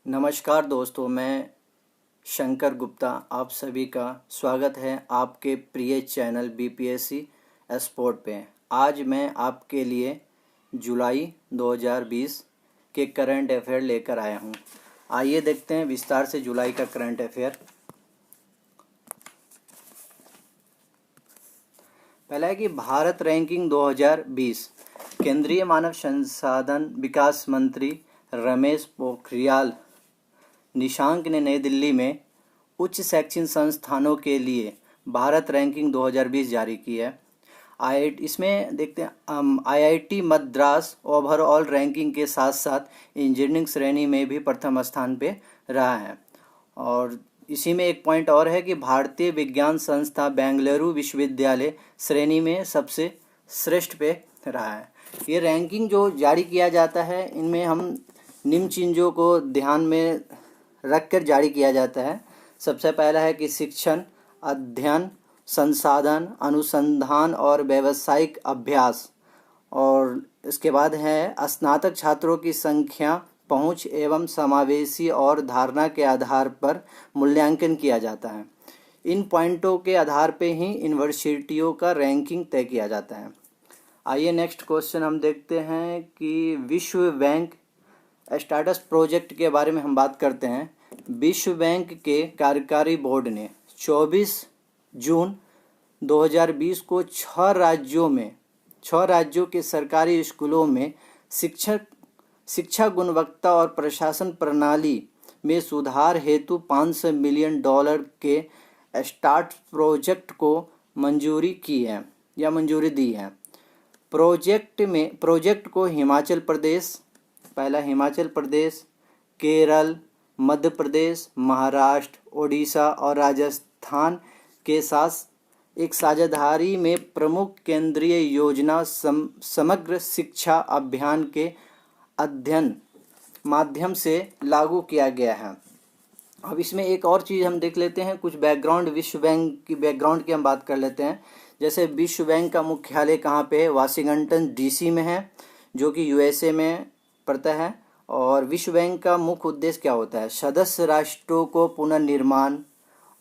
नमस्कार दोस्तों, मैं शंकर गुप्ता आप सभी का स्वागत है आपके प्रिय चैनल बीपीएससी स्पोर्ट पे। आज मैं आपके लिए जुलाई 2020 के करंट अफेयर लेकर आया हूं। आइए देखते हैं विस्तार से जुलाई का करंट अफेयर। पहला है कि भारत रैंकिंग 2020। केंद्रीय मानव संसाधन विकास मंत्री रमेश पोखरियाल निशंक ने नई दिल्ली में उच्च शैक्षिक संस्थानों के लिए भारत रैंकिंग 2020 जारी की है। इसमें देखते हैं आईआईटी मद्रास ओवरऑल रैंकिंग के साथ साथ इंजीनियरिंग श्रेणी में भी प्रथम स्थान पे रहा है। और इसी में एक पॉइंट और है कि भारतीय विज्ञान संस्था बेंगलुरु विश्वविद्यालय श्रेणी में सबसे श्रेष्ठ पे रहा है। ये रैंकिंग जो जारी किया जाता है, इनमें हम निम्न चीज़ों को ध्यान में रखकर जारी किया जाता है। सबसे पहला है कि शिक्षण, अध्ययन, संसाधन, अनुसंधान और व्यावसायिक अभ्यास। और इसके बाद है स्नातक छात्रों की संख्या, पहुंच एवं समावेशी और धारणा के आधार पर मूल्यांकन किया जाता है। इन पॉइंटों के आधार पर ही यूनिवर्सिटियों का रैंकिंग तय किया जाता है। आइए नेक्स्ट क्वेश्चन हम देखते हैं कि विश्व बैंक स्टार्टअप प्रोजेक्ट के बारे में हम बात करते हैं। विश्व बैंक के कार्यकारी बोर्ड ने 24 जून 2020 को 6 राज्यों के सरकारी स्कूलों में शिक्षा गुणवत्ता और प्रशासन प्रणाली में सुधार हेतु $500 मिलियन के स्टार्ट प्रोजेक्ट को मंजूरी की है या मंजूरी दी है। प्रोजेक्ट को हिमाचल प्रदेश, केरल, मध्य प्रदेश, महाराष्ट्र, ओडिशा और राजस्थान के साथ एक साझेदारी में प्रमुख केंद्रीय योजना समग्र शिक्षा अभियान के अध्ययन माध्यम से लागू किया गया है। अब इसमें एक और चीज़ हम देख लेते हैं, कुछ बैकग्राउंड, विश्व बैंक की बैकग्राउंड की हम बात कर लेते हैं। जैसे विश्व बैंक का मुख्यालय कहाँ पे है? वाशिंगटन डीसी में है, जो कि यूएसए में पड़ता है। और विश्व बैंक का मुख्य उद्देश्य क्या होता है? सदस्य राष्ट्रों को पुनर्निर्माण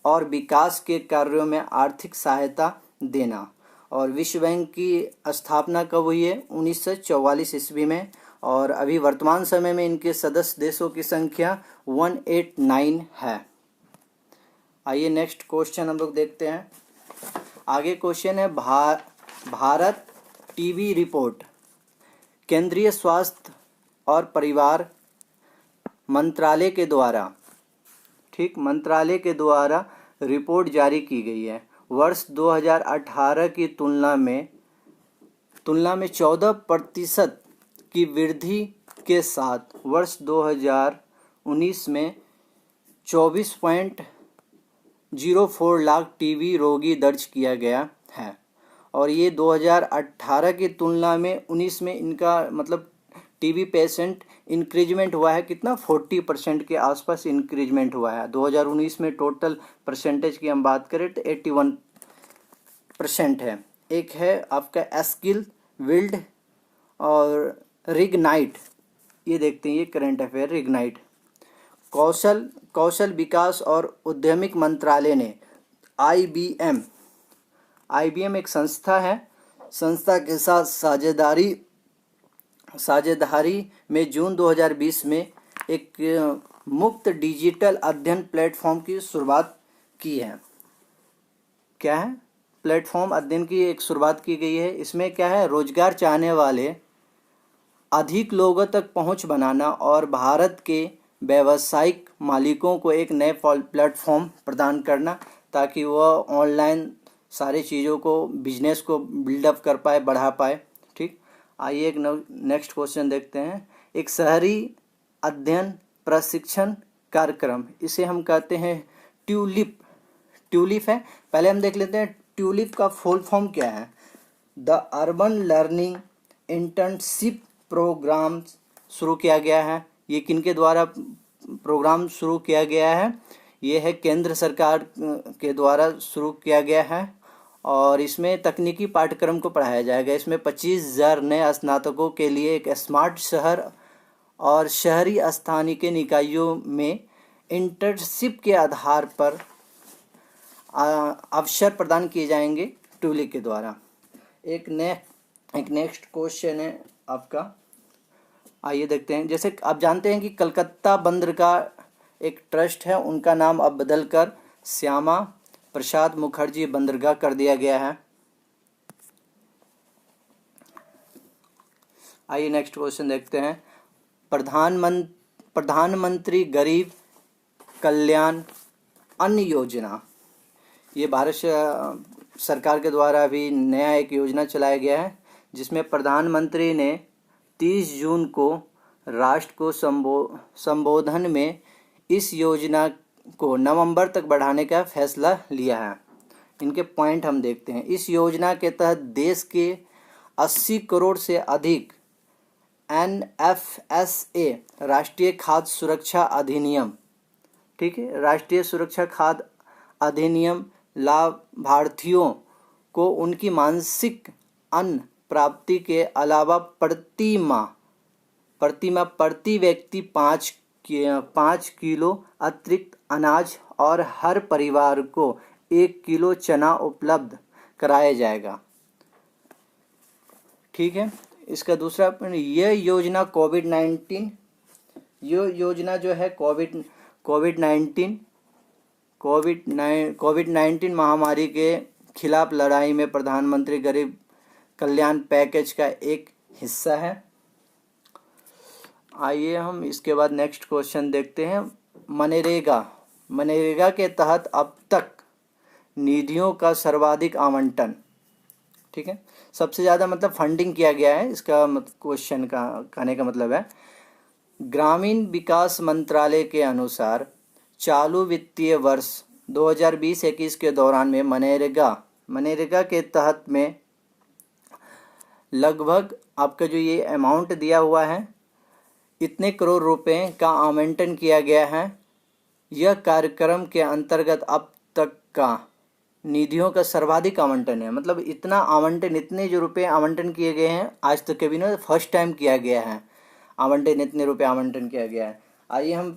और विकास के कार्यों में आर्थिक सहायता देना। और विश्व बैंक की स्थापना कब हुई है? 1944 ईस्वी में। और अभी वर्तमान समय में इनके सदस्य देशों की संख्या 189 है। आइए नेक्स्ट क्वेश्चन हम लोग देखते हैं। आगे क्वेश्चन है भारत टीबी रिपोर्ट। केंद्रीय स्वास्थ्य और परिवार मंत्रालय के द्वारा रिपोर्ट जारी की गई है। वर्ष 2018 की तुलना में 14% की वृद्धि के साथ वर्ष 2019 में 24.04 लाख टीबी रोगी दर्ज किया गया है। और ये 2018 की तुलना में 19 में इनका मतलब टीबी पेशेंट इंक्रीजमेंट हुआ है कितना? 40% के आसपास इंक्रीजमेंट हुआ है। 2019 में टोटल परसेंटेज की हम बात करें तो 81% है। एक है आपका स्किल बिल्ड और रिग्नाइट, ये देखते हैं, ये करंट अफेयर रिग्नाइट। कौशल विकास और उद्यमिक मंत्रालय ने आईबीएम एक संस्था है, संस्था के साथ साझेदारी में जून 2020 में एक मुफ्त डिजिटल अध्ययन प्लेटफॉर्म की शुरुआत की है। क्या है? प्लेटफॉर्म अध्ययन की एक शुरुआत की गई है। इसमें क्या है? रोजगार चाहने वाले अधिक लोगों तक पहुंच बनाना और भारत के व्यावसायिक मालिकों को एक नए प्लेटफॉर्म प्रदान करना, ताकि वह ऑनलाइन सारी चीज़ों को, बिजनेस को बिल्डअप कर पाए, बढ़ा पाए। ठीक, आइए एक नेक्स्ट क्वेश्चन देखते हैं। एक शहरी अध्ययन प्रशिक्षण कार्यक्रम, इसे हम कहते हैं ट्यूलिप है। पहले हम देख लेते हैं ट्यूलिप का फुल फॉर्म क्या है। The urban learning internship program शुरू किया गया है। ये किनके द्वारा प्रोग्राम शुरू किया गया है? ये है केंद्र सरकार के द्वारा शुरू किया गया है। और इसमें तकनीकी पाठ्यक्रम को पढ़ाया जाएगा। इसमें 25,000 नए स्नातकों के लिए एक स्मार्ट शहर और शहरी स्थानीय निकायों में इंटर्नशिप के आधार पर अवसर प्रदान किए जाएंगे टूलिक के द्वारा। एक नेक्स्ट क्वेश्चन है आपका, आइए देखते हैं। जैसे आप जानते हैं कि कलकत्ता बंदरगाह एक ट्रस्ट है, उनका नाम अब बदलकर श्यामा प्रसाद मुखर्जी बंदरगाह कर दिया गया है। आइए नेक्स्ट क्वेश्चन देखते हैं। प्रधानमंत्री गरीब कल्याण अन्न योजना, ये भारत सरकार के द्वारा भी नया एक योजना चलाया गया है, जिसमें प्रधानमंत्री ने 30 जून को राष्ट्र को संबोधन में इस योजना को नवंबर तक बढ़ाने का फैसला लिया है। इनके पॉइंट हम देखते हैं। इस योजना के तहत देश के 80 करोड़ से अधिक NFSA राष्ट्रीय खाद्य सुरक्षा अधिनियम, ठीक है, राष्ट्रीय सुरक्षा खाद्य अधिनियम लाभार्थियों को उनकी मासिक अन्न प्राप्ति के अलावा प्रति व्यक्ति 5 किलो अतिरिक्त अनाज और हर परिवार को 1 किलो चना उपलब्ध कराया जाएगा। ठीक है। इसका दूसरा पॉइंट, यह योजना योजना जो है कोविड-19 महामारी के खिलाफ लड़ाई में प्रधानमंत्री गरीब कल्याण पैकेज का एक हिस्सा है। आइए हम इसके बाद नेक्स्ट क्वेश्चन देखते हैं। मनरेगा के तहत अब तक निधियों का सर्वाधिक आवंटन, ठीक है, सबसे ज़्यादा मतलब फंडिंग किया गया है। इसका क्वेश्चन का कहने का मतलब है, ग्रामीण विकास मंत्रालय के अनुसार चालू वित्तीय वर्ष 2020-21 के दौरान में मनरेगा के तहत में लगभग आपका जो ये अमाउंट दिया हुआ है, इतने करोड़ रुपए का आवंटन किया गया है। यह कार्यक्रम के अंतर्गत अब तक का निधियों का सर्वाधिक आवंटन है। मतलब इतना आवंटन, इतने जो रुपए आवंटन किए गए हैं आज तक कभी ना, फर्स्ट टाइम किया गया है आवंटन, इतने रुपए आवंटन किया गया है। आइए हम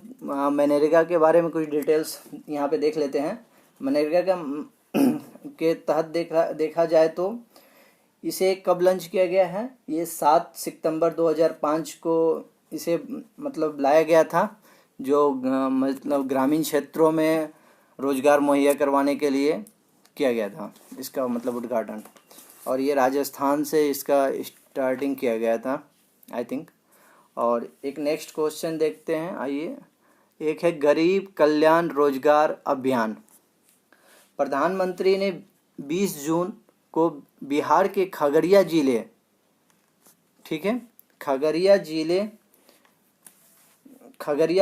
मनरेगा के बारे में कुछ डिटेल्स यहाँ पे देख लेते हैं। मनरेगा के तहत देखा जाए तो इसे कब लॉन्च किया गया है, ये 7 सितंबर 2005 को इसे मतलब लाया गया था, जो मतलब ग्रामीण क्षेत्रों में रोजगार मुहैया करवाने के लिए किया गया था इसका मतलब उद्घाटन। और ये राजस्थान से इसका स्टार्टिंग किया गया था आई थिंक। और एक नेक्स्ट क्वेश्चन देखते हैं, आइए। एक है गरीब कल्याण रोजगार अभियान। प्रधानमंत्री ने 20 जून को बिहार के खगड़िया जिले, ठीक है, खगड़िया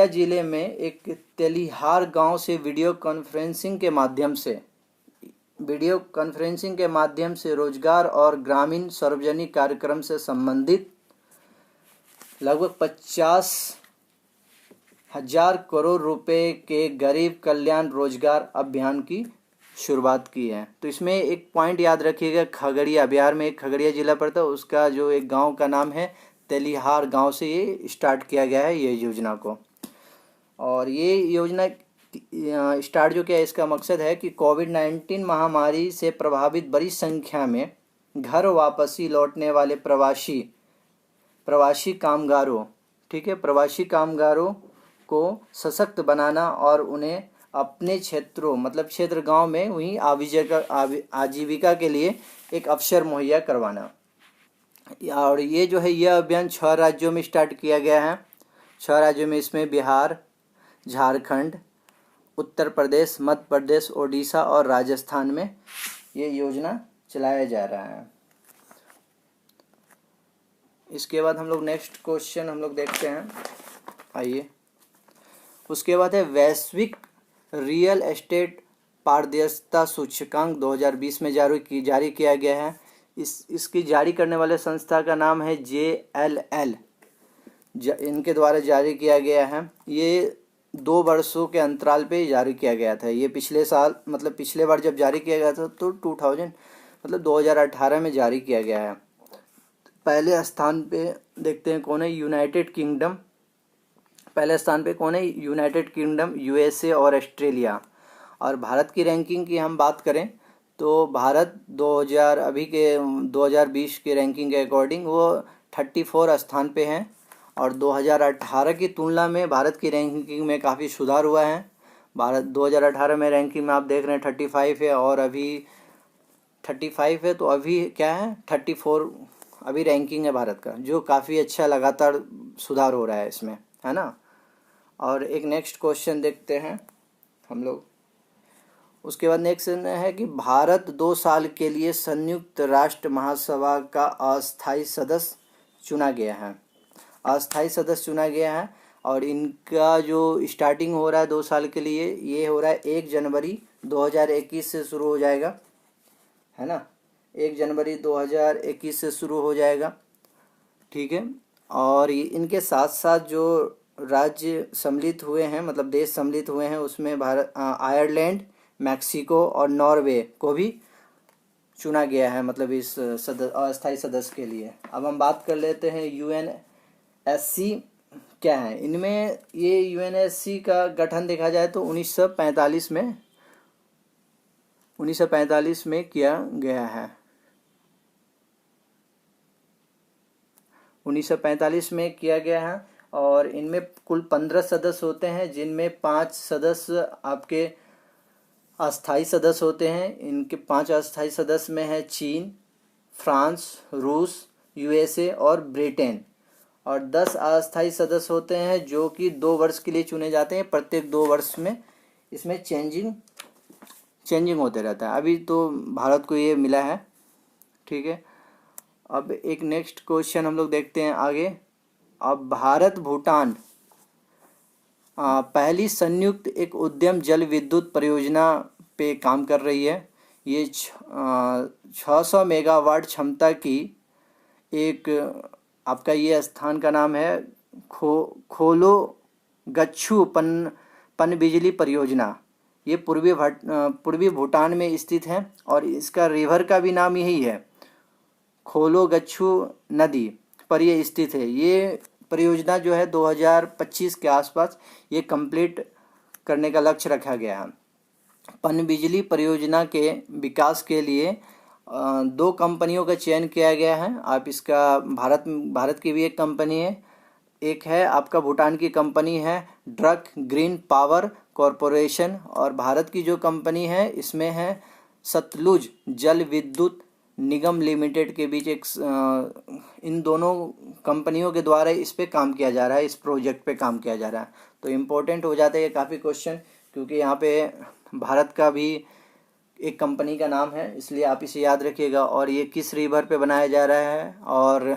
जिले में एक तेलिहार गांव से वीडियो कॉन्फ्रेंसिंग के माध्यम से रोजगार और ग्रामीण सार्वजनिक कार्यक्रम से संबंधित लगभग 50,000 करोड़ रुपए के गरीब कल्याण रोजगार अभियान की शुरुआत की है। तो इसमें एक पॉइंट याद रखिएगा, खगड़िया, बिहार में एक खगड़िया जिला पड़ता है, उसका जो एक गांव का नाम है तेलिहार गांव से ये स्टार्ट किया गया है ये योजना को। और ये योजना स्टार्ट जो किया, इसका मकसद है कि कोविड-19 महामारी से प्रभावित बड़ी संख्या में घर वापसी लौटने वाले प्रवासी कामगारों, ठीक है, प्रवासी कामगारों को सशक्त बनाना और उन्हें अपने क्षेत्रों मतलब क्षेत्र गांव में वहीं आजीविका के लिए एक अवसर मुहैया करवाना। और ये जो है यह अभियान 6 राज्यों में स्टार्ट किया गया है। 6 राज्यों में इसमें बिहार, झारखंड, उत्तर प्रदेश, मध्य प्रदेश, ओडिशा और राजस्थान में ये योजना चलाया जा रहा है। इसके बाद हम लोग नेक्स्ट क्वेश्चन हम लोग देखते हैं, आइए। उसके बाद है वैश्विक रियल एस्टेट पारदर्शिता सूचकांक 2020 में जारी किया गया है। इसकी जारी करने वाले संस्था का नाम है JLL, इनके द्वारा जारी किया गया है। ये 2 वर्षों के अंतराल पे जारी किया गया था। ये पिछले साल मतलब पिछले बार जब जारी किया गया था तो 2018 में जारी किया गया है। पहले स्थान पे देखते हैं कौन है, यूनाइटेड किंगडम पहले स्थान पे कौन है? यूनाइटेड किंगडम, यूएसए और ऑस्ट्रेलिया। और भारत की रैंकिंग की हम बात करें तो भारत 2000 अभी के 2020 के रैंकिंग के अकॉर्डिंग वो 34 स्थान पे हैं। और 2018 की तुलना में भारत की रैंकिंग में काफ़ी सुधार हुआ है। भारत 2018 में रैंकिंग में आप देख रहे हैं 35 है, और अभी 35 है, तो अभी क्या है 34 अभी रैंकिंग है भारत का, जो काफ़ी अच्छा लगातार सुधार हो रहा है इसमें, है ना। और एक नेक्स्ट क्वेश्चन देखते हैं हम लोग। उसके बाद नेक्स्ट है कि भारत 2 साल के लिए संयुक्त राष्ट्र महासभा का अस्थायी सदस्य चुना गया है। अस्थायी सदस्य चुना गया है, और इनका जो स्टार्टिंग हो रहा है 2 साल के लिए, ये हो रहा है 1 जनवरी 2021 से शुरू हो जाएगा, है ना। 1 जनवरी 2021 से शुरू हो जाएगा, ठीक है। और इनके साथ साथ जो राज्य सम्मिलित हुए हैं, मतलब देश सम्मिलित हुए हैं, उसमें भारत, आयरलैंड, मैक्सिको और नॉर्वे को भी चुना गया है, मतलब इस अस्थायी सदस्य के लिए। अब हम बात कर लेते हैं यूएनएससी क्या है। इनमें ये यूएनएससी का गठन देखा जाए तो 1945 में किया गया है। 1945 में किया गया है, और इनमें कुल 15 सदस्य होते हैं, जिनमें 5 सदस्य आपके अस्थायी सदस्य होते हैं। इनके 5 अस्थायी सदस्य में है चीन, फ्रांस, रूस, यूएसए और ब्रिटेन। और 10 अस्थायी सदस्य होते हैं जो कि 2 वर्ष के लिए चुने जाते हैं। प्रत्येक 2 वर्ष में इसमें चेंजिंग होते रहता है। अभी तो भारत को ये मिला है, ठीक है। अब एक नेक्स्ट क्वेश्चन हम लोग देखते हैं आगे। अब भारत भूटान पहली संयुक्त एक उद्यम जल विद्युत परियोजना पे काम कर रही है। ये 600 मेगावाट क्षमता की एक आपका ये स्थान का नाम है खोलो गच्छू पनबिजली परियोजना। ये पूर्वी भूटान में स्थित है, और इसका रिवर का भी नाम यही है, खोलो गच्छू नदी पर ये स्थित है। ये परियोजना जो है 2025 के आसपास ये कंप्लीट करने का लक्ष्य रखा गया है। पनबिजली परियोजना के विकास के लिए 2 कंपनियों का चयन किया गया है। आप इसका भारत की भी एक कंपनी है, एक है आपका भूटान की कंपनी है ड्रक ग्रीन पावर कॉरपोरेशन, और भारत की जो कंपनी है इसमें है सतलुज जल विद्युत निगम लिमिटेड के बीच एक इन दोनों कंपनियों के द्वारा इस पे काम किया जा रहा है, इस प्रोजेक्ट पे काम किया जा रहा है। तो इम्पोर्टेंट हो जाता है ये काफ़ी क्वेश्चन, क्योंकि यहाँ पे भारत का भी एक कंपनी का नाम है, इसलिए आप इसे याद रखिएगा। और ये किस रिवर पे बनाया जा रहा है, और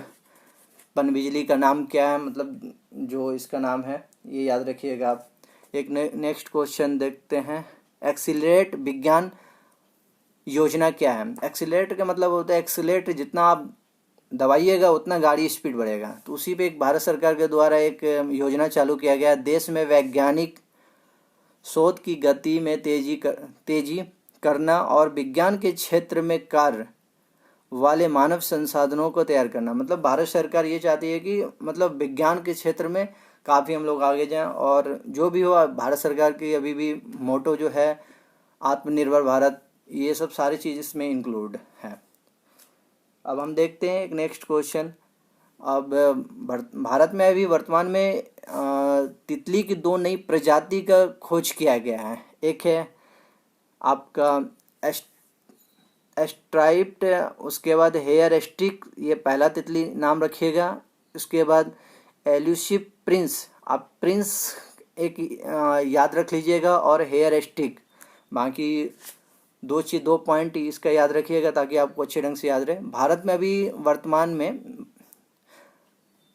पनबिजली का नाम क्या है, मतलब जो इसका नाम है ये याद रखिएगा आप। एक नेक्स्ट क्वेश्चन देखते हैं। एक्सीलरेट विज्ञान योजना क्या है? एक्सीलरेट का मतलब होता है एक्सीलरेट, जितना आप दबाइएगा उतना गाड़ी स्पीड बढ़ेगा। तो उसी पे एक भारत सरकार के द्वारा एक योजना चालू किया गया। देश में वैज्ञानिक शोध की गति में तेजी करना और विज्ञान के क्षेत्र में कार्य वाले मानव संसाधनों को तैयार करना। मतलब भारत सरकार ये चाहती है कि मतलब विज्ञान के क्षेत्र में काफ़ी हम लोग आगे जाएं, और जो भी हो भारत सरकार की अभी भी मोटो जो है आत्मनिर्भर भारत, ये सब सारी चीज़ इसमें इंक्लूड है। अब हम देखते हैं एक नेक्स्ट क्वेश्चन। अब भारत में अभी वर्तमान में तितली की 2 नई प्रजाति का खोज किया गया है। एक है आपका स्ट्राइप्ड, उसके बाद हेयर स्टिक, ये पहला तितली नाम रखिएगा। उसके बाद एल्यूसिव प्रिंस, आप प्रिंस एक याद रख लीजिएगा, और हेयर स्टिक, बाकी 2 पॉइंट इसका याद रखिएगा ताकि आपको अच्छे ढंग से याद रहे। भारत में अभी वर्तमान में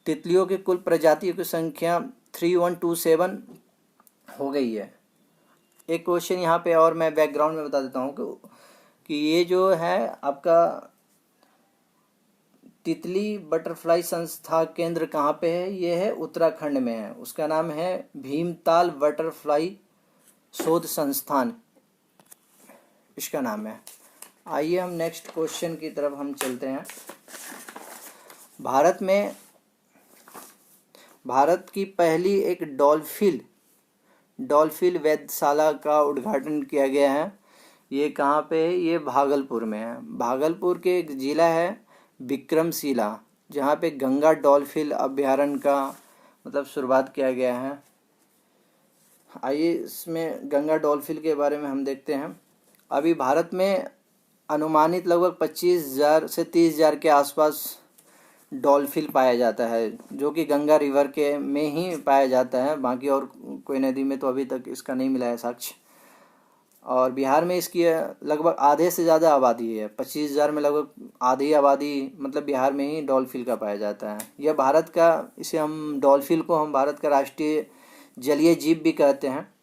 तितलियों की कुल प्रजातियों की संख्या 3127 हो गई है। एक क्वेश्चन यहाँ पे और मैं बैकग्राउंड में बता देता हूँ कि ये जो है आपका तितली बटरफ्लाई संस्था केंद्र कहाँ पे है? ये है उत्तराखंड में है। उसका नाम है भीमताल बटरफ्लाई शोध संस्थान, इसका नाम है। आइए हम नेक्स्ट क्वेश्चन की तरफ हम चलते हैं। भारत की पहली एक डॉल्फिन वेधशाला का उद्घाटन किया गया है। ये कहाँ पे है? ये भागलपुर में है। भागलपुर के एक जिला है विक्रमशिला, जहाँ पे गंगा डॉल्फिन अभयारण्य का मतलब शुरुआत किया गया है। आइए इसमें गंगा डॉल्फिन के बारे में हम देखते हैं। अभी भारत में अनुमानित लगभग 25,000 से 30,000 के आसपास डॉल्फिन पाया जाता है, जो कि गंगा रिवर के में ही पाया जाता है। बाकी और कोई नदी में तो अभी तक इसका नहीं मिला है साक्ष्य। और बिहार में इसकी लगभग आधे से ज़्यादा आबादी है। 25,000 में लगभग आधी आबादी मतलब बिहार में ही डॉल्फिन का पाया जाता है। यह भारत का, इसे हम डॉल्फिन को हम भारत का राष्ट्रीय जलीय जीव भी कहते हैं।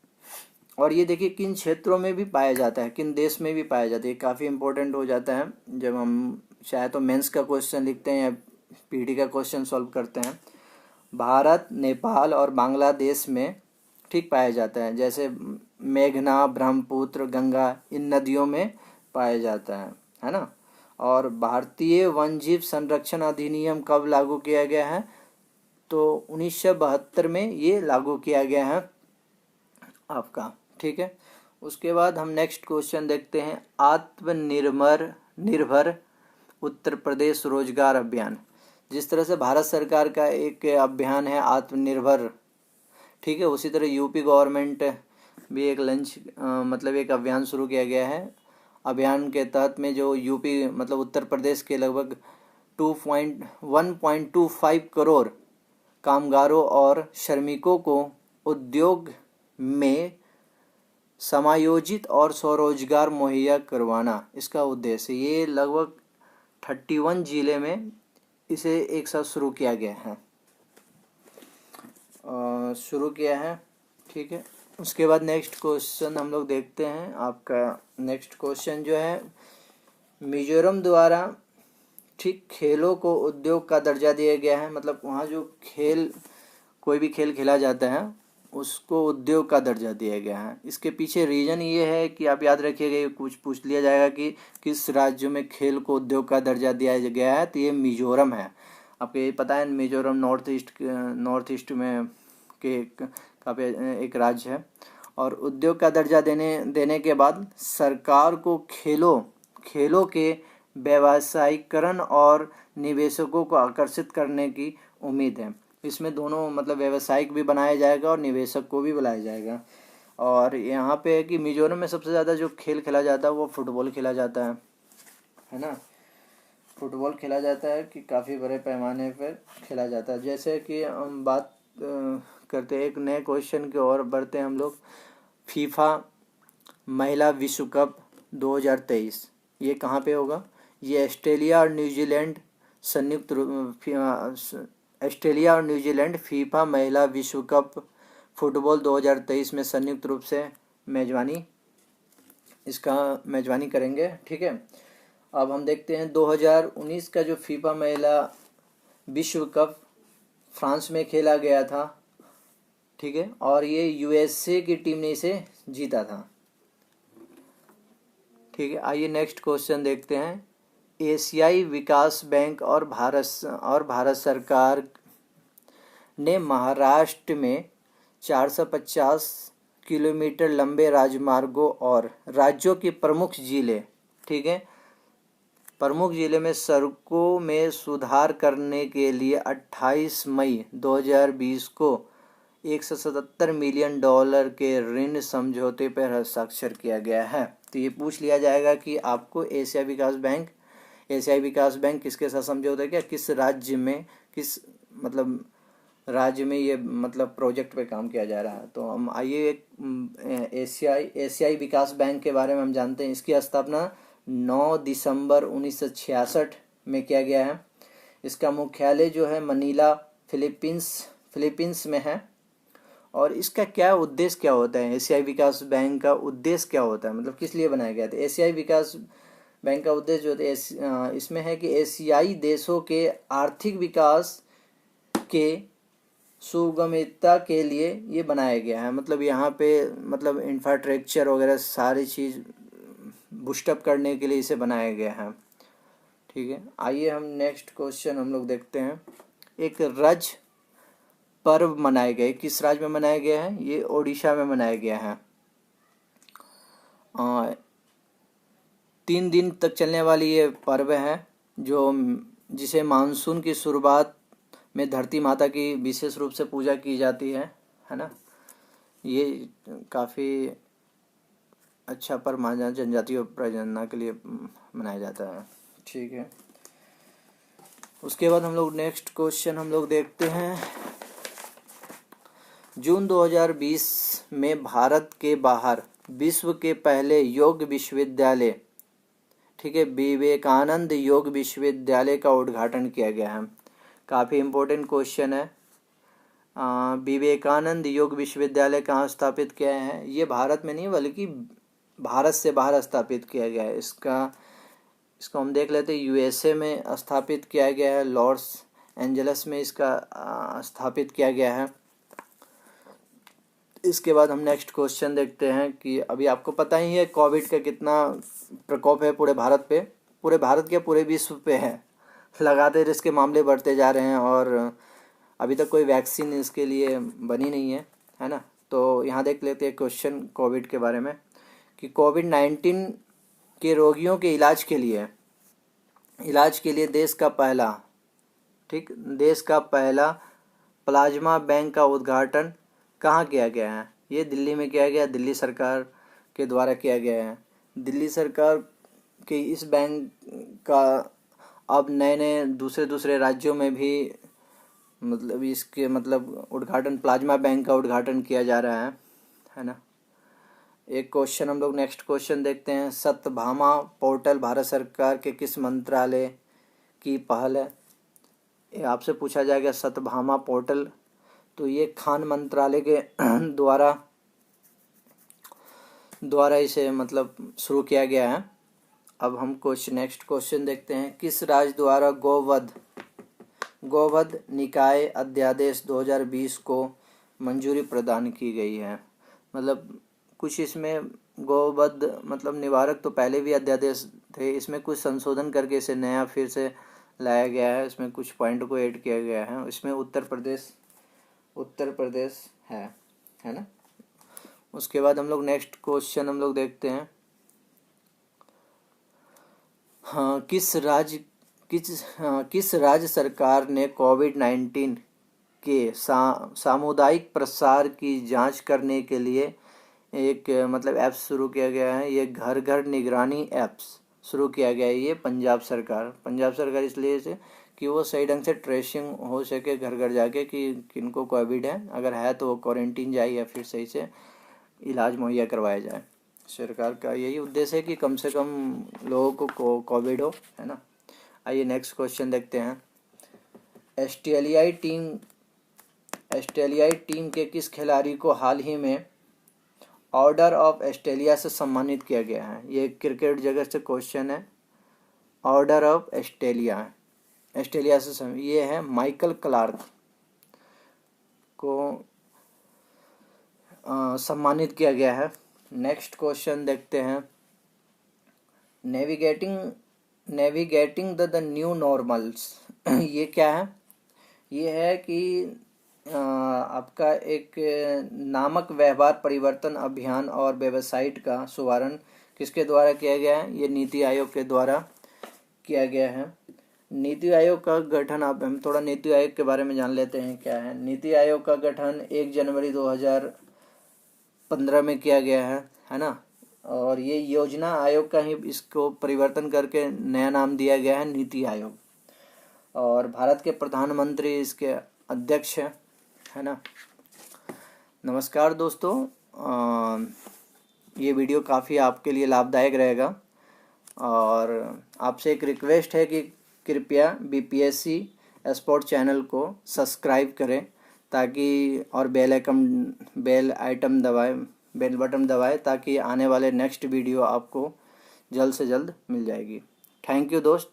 और ये देखिए किन क्षेत्रों में भी पाया जाता है, किन देश में भी पाया जाता है। काफ़ी इम्पोर्टेंट हो जाता है जब हम चाहे तो मेंस का क्वेश्चन लिखते हैं या पीटी का क्वेश्चन सॉल्व करते हैं। भारत, नेपाल और बांग्लादेश में ठीक पाया जाता है। जैसे मेघना, ब्रह्मपुत्र, गंगा इन नदियों में पाया जाता है ना। और भारतीय वन्यजीव संरक्षण अधिनियम कब लागू किया गया है? तो 1972 में ये लागू किया गया है आपका। ठीक है, उसके बाद हम नेक्स्ट क्वेश्चन देखते हैं। निर्भर उत्तर प्रदेश रोजगार अभियान। जिस तरह से भारत सरकार का एक अभियान है आत्मनिर्भर, ठीक है, उसी तरह यूपी गवर्नमेंट भी एक मतलब एक अभियान शुरू किया गया है। अभियान के तहत में जो यूपी मतलब उत्तर प्रदेश के लगभग 1.25 करोड़ कामगारों और श्रमिकों को उद्योग में समायोजित और स्वरोजगार मुहैया करवाना इसका उद्देश्य। ये लगभग 31 जिले में इसे एक साथ शुरू किया गया है, ठीक है। उसके बाद नेक्स्ट क्वेश्चन हम लोग देखते हैं। आपका नेक्स्ट क्वेश्चन जो है, मिजोरम द्वारा ठीक खेलों को उद्योग का दर्जा दिया गया है। मतलब वहाँ जो कोई भी खेल खेला जाता है उसको उद्योग का दर्जा दिया गया है। इसके पीछे रीज़न ये है कि आप याद रखिएगा, कुछ पूछ लिया जाएगा कि किस राज्य में खेल को उद्योग का दर्जा दिया गया है, तो ये मिजोरम है। आपको ये पता है मिजोरम नॉर्थ ईस्ट में के काफ़ी एक राज्य है। और उद्योग का दर्जा देने के बाद सरकार को खेलों के व्यावसायीकरण और निवेशकों को आकर्षित करने की उम्मीद है। इसमें दोनों मतलब व्यावसायिक भी बनाया जाएगा और निवेशक को भी बुलाया जाएगा। और यहाँ पे है कि मिजोरम में सबसे ज़्यादा जो खेल खेला जाता है वो फुटबॉल खेला जाता है ना। फुटबॉल खेला जाता है कि काफ़ी बड़े पैमाने पर खेला जाता है। जैसे कि हम बात करते हैं एक नए क्वेश्चन की ओर बढ़ते हैं हम लोग। फीफा महिला विश्व कप 2023 ये कहाँ पे होगा? ये ऑस्ट्रेलिया और न्यूजीलैंड फीफा महिला विश्व कप फुटबॉल 2023 में संयुक्त रूप से मेजबानी करेंगे। ठीक है, अब हम देखते हैं 2019 का जो फीफा महिला विश्व कप फ्रांस में खेला गया था। ठीक है, और ये यूएसए की टीम ने इसे जीता था। ठीक है, आइए नेक्स्ट क्वेश्चन देखते हैं। एशियाई विकास बैंक और भारत सरकार ने महाराष्ट्र में 450 किलोमीटर लंबे राजमार्गों और राज्यों के प्रमुख जिले, ठीक है, प्रमुख जिले में सड़कों में सुधार करने के लिए 28 मई 2020 को $177 मिलियन के ऋण समझौते पर हस्ताक्षर किया गया है। तो ये पूछ लिया जाएगा कि आपको एशियाई विकास बैंक किसके साथ समझौता किया, किस राज्य में, किस मतलब राज्य में ये मतलब प्रोजेक्ट पे काम किया जा रहा है। तो हम आइए एक एशियाई विकास बैंक के बारे में हम जानते हैं। इसकी स्थापना 9 दिसंबर 1966 में किया गया है। इसका मुख्यालय जो है मनीला फिलीपींस में है। और इसका क्या उद्देश्य क्या होता है? एशियाई विकास बैंक का उद्देश्य क्या होता है, मतलब किस लिए बनाया गया था? एशियाई विकास बैंक का उद्देश्य जो है इसमें है कि एशियाई देशों के आर्थिक विकास के सुगमता के लिए ये बनाया गया है। मतलब यहाँ पे मतलब इंफ्रास्ट्रक्चर वगैरह सारी चीज़ बूस्टअप करने के लिए इसे बनाया गया है। ठीक है, आइए हम नेक्स्ट क्वेश्चन हम लोग देखते हैं। एक पर्व मनाए गए, किस राज्य में मनाया गया है? ये ओडिशा में मनाया गया है। 3 दिन तक चलने वाली ये पर्व है, जो जिसे मानसून की शुरुआत में धरती माता की विशेष रूप से पूजा की जाती है ना। ये काफ़ी अच्छा पर्व माना, जनजातीय प्रजनन के लिए मनाया जाता है। ठीक है, उसके बाद हम लोग नेक्स्ट क्वेश्चन हम लोग देखते हैं। जून 2020 में भारत के बाहर विश्व के पहले योग विश्वविद्यालय, ठीक है, विवेकानंद योग विश्वविद्यालय का उद्घाटन किया गया है। काफ़ी इम्पोर्टेंट क्वेश्चन है। विवेकानंद योग विश्वविद्यालय कहाँ स्थापित किया है? ये भारत में नहीं बल्कि भारत से बाहर स्थापित किया गया है। इसको हम देख लेते हैं। यूएसए में स्थापित किया गया है, लॉस एंजल्स में इसका स्थापित किया गया है। इसके बाद हम नेक्स्ट क्वेश्चन देखते हैं कि अभी आपको पता ही है कोविड का कितना प्रकोप है पूरे भारत पे, पूरे भारत के पूरे विश्व पे है। लगातार इसके मामले बढ़ते जा रहे हैं और अभी तक कोई वैक्सीन इसके लिए बनी नहीं है ना। तो यहाँ देख लेते हैं क्वेश्चन कोविड के बारे में कि कोविड-19 के रोगियों के इलाज के लिए देश का पहला प्लाज्मा बैंक का उद्घाटन कहाँ किया गया है? ये दिल्ली में किया गया, दिल्ली सरकार के द्वारा किया गया है। दिल्ली सरकार के इस बैंक का अब नए दूसरे राज्यों में भी इसके उद्घाटन, प्लाज्मा बैंक का उद्घाटन किया जा रहा है ना। एक क्वेश्चन हम लोग नेक्स्ट क्वेश्चन देखते हैं। सत्यभामा पोर्टल भारत सरकार के किस मंत्रालय की पहल है? ये आपसे पूछा जाएगा सत्यभामा पोर्टल, तो ये खान मंत्रालय के द्वारा इसे शुरू किया गया है। अब हम नेक्स्ट क्वेश्चन देखते हैं। किस राज्य द्वारा गोवध निकाय अध्यादेश 2020 को मंजूरी प्रदान की गई है? कुछ इसमें गोवध निवारक तो पहले भी अध्यादेश थे, इसमें कुछ संशोधन करके इसे नया फिर से लाया गया है। इसमें कुछ पॉइंट को ऐड किया गया है। इसमें उत्तर प्रदेश है ना। उसके बाद हम लोग नेक्स्ट क्वेश्चन हम लोग देखते हैं। हाँ, किस राज्य सरकार ने कोविड-19 के सामुदायिक प्रसार की जांच करने के लिए एक ऐप शुरू किया गया है? ये घर घर निगरानी ऐप्स शुरू किया गया है। ये पंजाब सरकार इसलिए से कि वो सही ढंग से ट्रेसिंग हो सके घर घर जाके कि किनको कोविड है, अगर है तो वो क्वारंटीन जाए या फिर सही से इलाज मुहैया करवाया जाए। सरकार का यही उद्देश्य है कि कम से कम लोगों को कोविड हो, है ना। आइए नेक्स्ट क्वेश्चन देखते हैं। ऑस्ट्रेलियाई टीम के किस खिलाड़ी को हाल ही में ऑर्डर ऑफ ऑस्ट्रेलिया से सम्मानित किया गया है? ये क्रिकेट जगत से क्वेश्चन है। ऑर्डर ऑफ ऑस्ट्रेलिया से ये है माइकल क्लार्क को सम्मानित किया गया है। नेक्स्ट क्वेश्चन देखते हैं। नेविगेटिंग द न्यू नॉर्मल्स ये क्या है? ये है कि आपका एक नामक व्यवहार परिवर्तन अभियान और वेबसाइट का शुभारंभ किसके द्वारा किया गया है? ये नीति आयोग के द्वारा किया गया है। नीति आयोग का गठन, अब हम थोड़ा नीति आयोग के बारे में जान लेते हैं क्या है। नीति आयोग का गठन 1 जनवरी 2015 में किया गया है ना। और ये योजना आयोग का ही इसको परिवर्तन करके नया नाम दिया गया है नीति आयोग। और भारत के प्रधानमंत्री इसके अध्यक्ष है ना। नमस्कार दोस्तों, ये वीडियो काफ़ी आपके लिए लाभदायक रहेगा और आपसे एक रिक्वेस्ट है कि कृपया बीपीएससी स्पोर्ट चैनल को सब्सक्राइब करें ताकि और बेल बटन दबाएं ताकि आने वाले नेक्स्ट वीडियो आपको जल्द से जल्द मिल जाएगी। थैंक यू दोस्त।